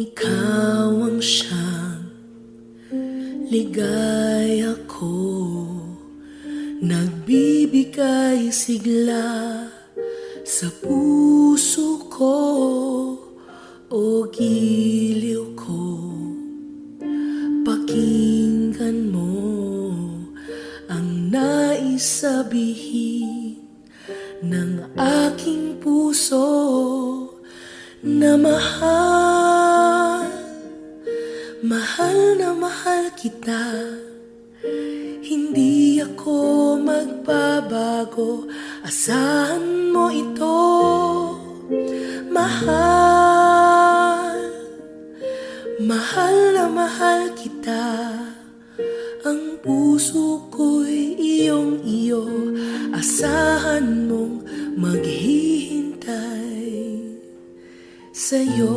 Ikaw ang siyang ligaya ko, nagbibigay sigla sa puso ko o giliw ko. Pakinggan mo ang nais sabihin ng aking puso na mahal, mahal na mahal kita. Hindi ako magbabago, asahan mo ito. Mahal, mahal na mahal kita. Ang puso ko'y iyong iyo, asahan mong maghihintay sa'yo.